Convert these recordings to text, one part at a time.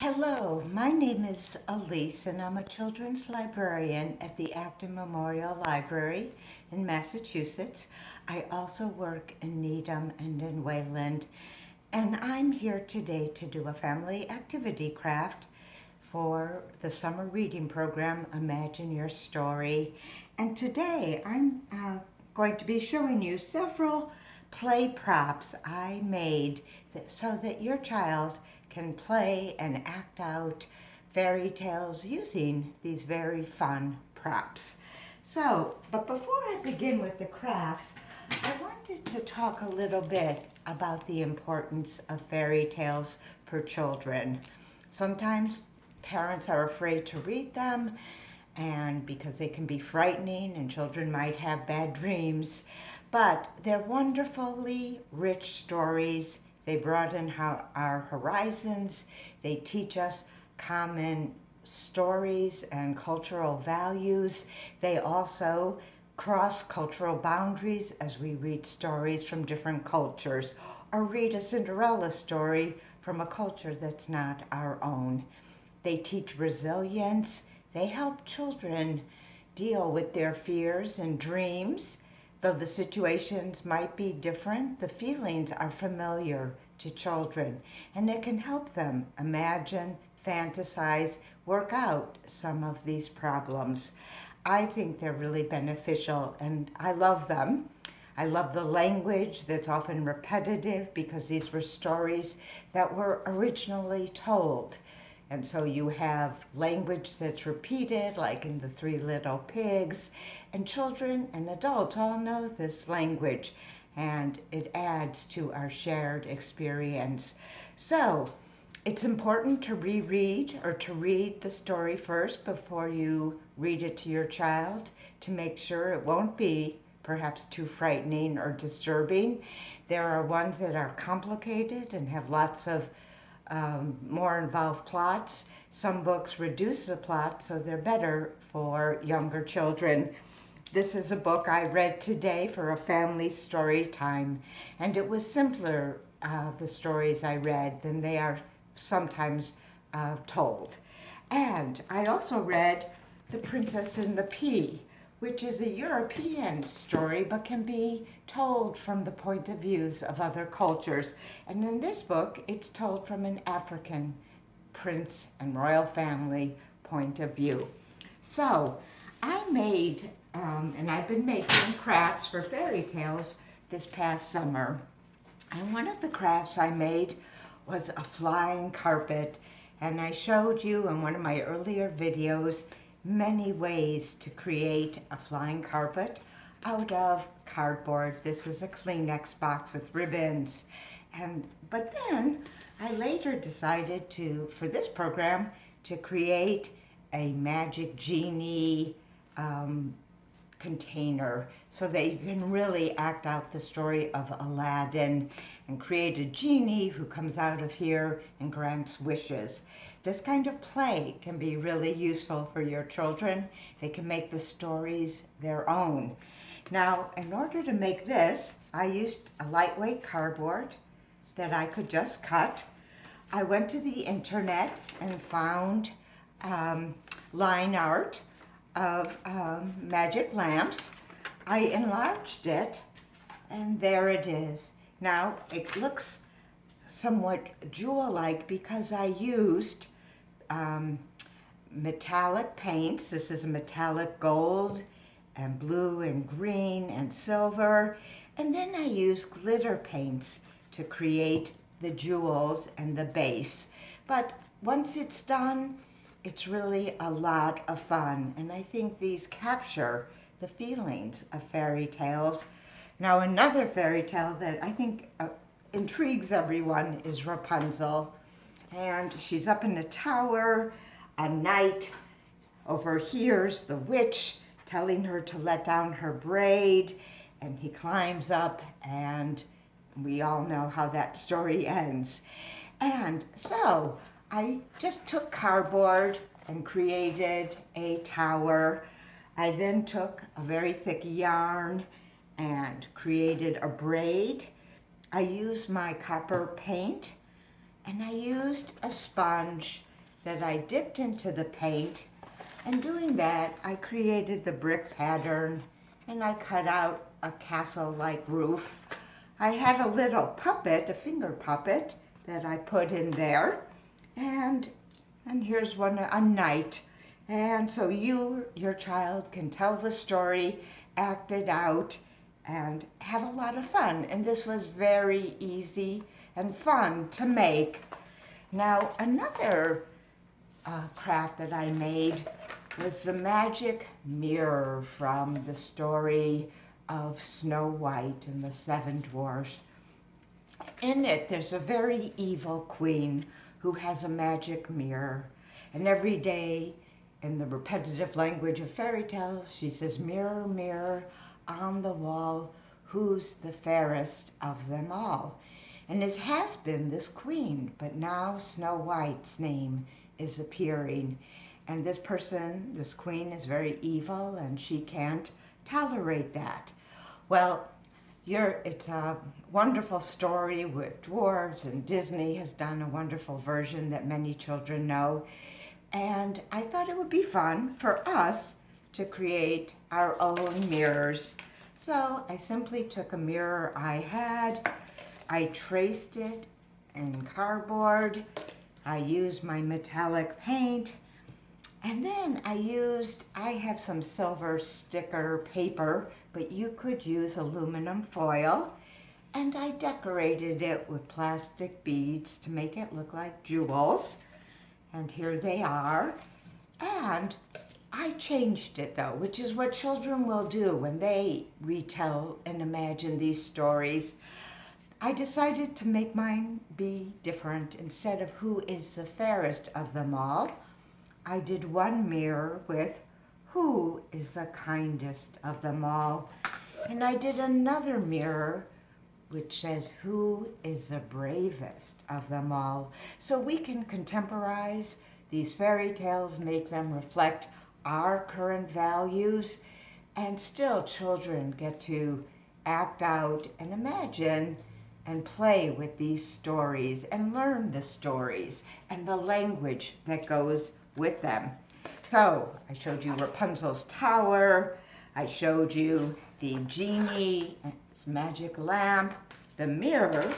Hello, my name is Elise and I'm a children's librarian at the Acton Memorial Library in Massachusetts. I also work in Needham and in Wayland, and I'm here today to do a family activity craft for the summer reading program, Imagine Your Story. And today I'm going to be showing you several play props I made so that your child can play and act out fairy tales using these very fun props. But before I begin with the crafts, I wanted to talk a little bit about the importance of fairy tales for children. Sometimes parents are afraid to read them and because they can be frightening and children might have bad dreams, but they're wonderfully rich stories. They broaden our horizons. They teach us common stories and cultural values. They also cross cultural boundaries as we read stories from different cultures or read a Cinderella story from a culture that's not our own. They teach resilience. They help children deal with their fears and dreams. Though the situations might be different, the feelings are familiar to children, and it can help them imagine, fantasize, work out some of these problems. I think they're really beneficial and I love them. I love the language that's often repetitive because these were stories that were originally told. And so you have language that's repeated, like in the Three Little Pigs, and children and adults all know this language, and it adds to our shared experience. So it's important to reread or to read the story first before you read it to your child to make sure it won't be perhaps too frightening or disturbing. There are ones that are complicated and have lots of more involved plots. Some books reduce the plot, so they're better for younger children. This is a book I read today for a family story time, and it was simpler, the stories I read, than they are sometimes told. And I also read The Princess and the Pea, which is a European story but can be told from the point of views of other cultures. And in this book, it's told from an African prince and royal family point of view. So I made, and I've been making crafts for fairy tales this past summer. And one of the crafts I made was a flying carpet. And I showed you in one of my earlier videos many ways to create a flying carpet out of cardboard. This is a Kleenex box with ribbons. But then I later decided for this program, to create a magic genie container so that you can really act out the story of Aladdin and create a genie who comes out of here and grants wishes. This kind of play can be really useful for your children. They can make the stories their own. Now, in order to make this, I used a lightweight cardboard that I could just cut. I went to the internet and found line art of magic lamps. I enlarged it, and there it is. Now, it looks somewhat jewel-like because I used metallic paints. This is a metallic gold and blue and green and silver. And then I used glitter paints to create the jewels and the base. But once it's done, it's really a lot of fun. And I think these capture the feelings of fairy tales. Now, another fairy tale that I think intrigues everyone is Rapunzel. And she's up in a tower. A knight overhears the witch telling her to let down her braid, and he climbs up, and we all know how that story ends. And so I just took cardboard and created a tower. I then took a very thick yarn and created a braid. I used my copper paint, and I used a sponge that I dipped into the paint. And doing that, I created the brick pattern and I cut out a castle-like roof. I had a little puppet, a finger puppet, that I put in there. And here's one, a knight. And so your child can tell the story, act it out, and have a lot of fun. And this was very easy and fun to make. Now, another craft that I made was the magic mirror from the story of Snow White and the Seven Dwarfs. In it, there's a very evil queen who has a magic mirror. And every day, in the repetitive language of fairy tales, she says, "Mirror, mirror on the wall, who's the fairest of them all?" And it has been this queen, but now Snow White's name is appearing. And this person, this queen, is very evil and she can't tolerate that. Well, it's a wonderful story with dwarves, and Disney has done a wonderful version that many children know. And I thought it would be fun for us to create our own mirrors. So I simply took a mirror I had, I traced it in cardboard, I used my metallic paint, and then I have some silver sticker paper, but you could use aluminum foil, and I decorated it with plastic beads to make it look like jewels. And here they are. And I changed it though, which is what children will do when they retell and imagine these stories. I decided to make mine be different. Instead of who is the fairest of them all, I did one mirror with who is the kindest of them all. And I did another mirror which says who is the bravest of them all. So we can contemporize these fairy tales, make them reflect our current values, and still children get to act out and imagine and play with these stories and learn the stories and the language that goes with them. So I showed you Rapunzel's tower, I showed you the genie, its magic lamp, the mirror,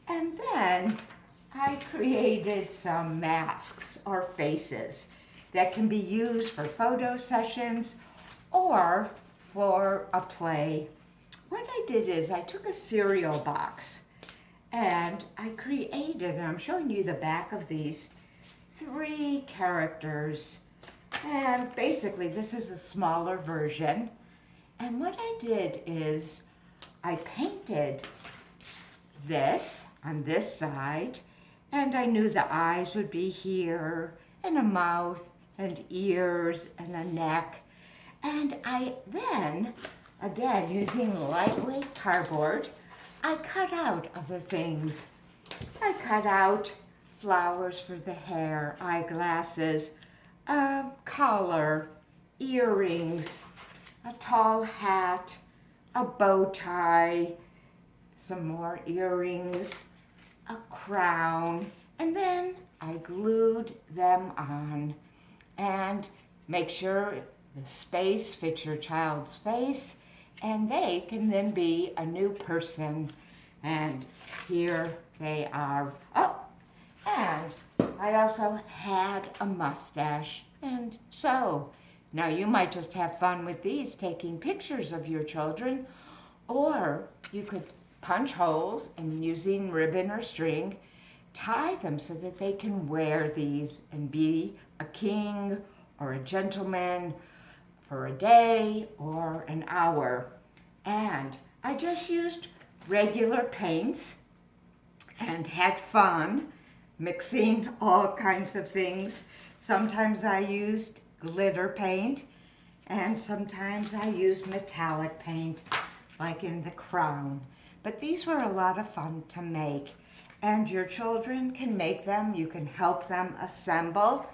and then I created some masks or faces that can be used for photo sessions or for a play. What I did is I took a cereal box and I created, and I'm showing you the back of these, 3 characters. And basically this is a smaller version. And what I did is I painted this on this side, and I knew the eyes would be here, and a mouth, and ears, and a neck. And I then, again, using lightweight cardboard, I cut out other things. I cut out flowers for the hair, eyeglasses, a collar, earrings, a tall hat, a bow tie, some more earrings, a crown, and then I glued them on. And make sure the space fits your child's face, and they can then be a new person. And here they are. Oh, and I also had a mustache. And so now you might just have fun with these, taking pictures of your children, or you could punch holes and using ribbon or string, tie them so that they can wear these and be a king or a gentleman for a day or an hour. And I just used regular paints and had fun mixing all kinds of things. Sometimes I used glitter paint, and sometimes I used metallic paint, like in the crown. But these were a lot of fun to make, and your children can make them. You can help them assemble.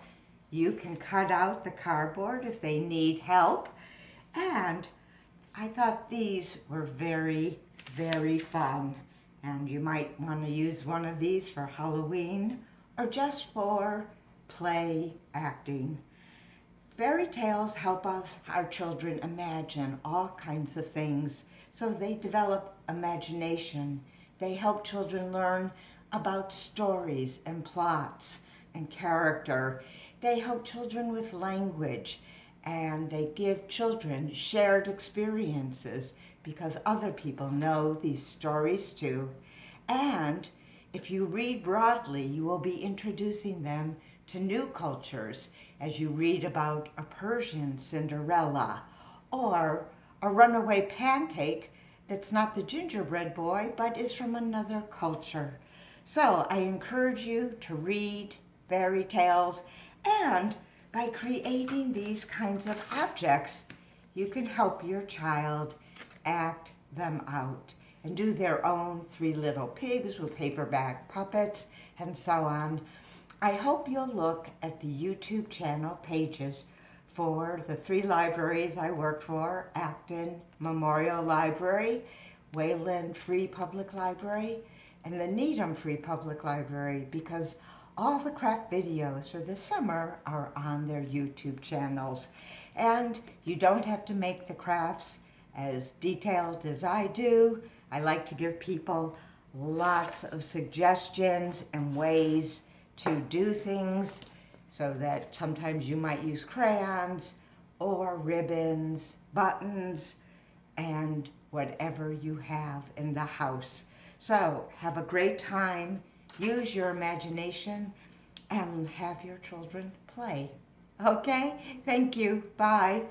You can cut out the cardboard if they need help. And I thought these were very, very fun. And you might want to use one of these for Halloween or just for play, acting. Fairy tales help us, our children, imagine all kinds of things, so they develop imagination. They help children learn about stories and plots and character. They help children with language, and they give children shared experiences because other people know these stories too. And if you read broadly, you will be introducing them to new cultures as you read about a Persian Cinderella or a runaway pancake that's not the gingerbread boy but is from another culture. So I encourage you to read fairy tales, and by creating these kinds of objects, you can help your child act them out and do their own Three Little Pigs with paperback puppets and so on. I hope you'll look at the YouTube channel pages for the 3 libraries I work for: Acton Memorial Library, Wayland Free Public Library, and the Needham Free Public Library, because all the craft videos for this summer are on their YouTube channels. And you don't have to make the crafts as detailed as I do. I like to give people lots of suggestions and ways to do things, so that sometimes you might use crayons or ribbons, buttons, and whatever you have in the house. So have a great time, use your imagination, and have your children play. Okay? Thank you. Bye.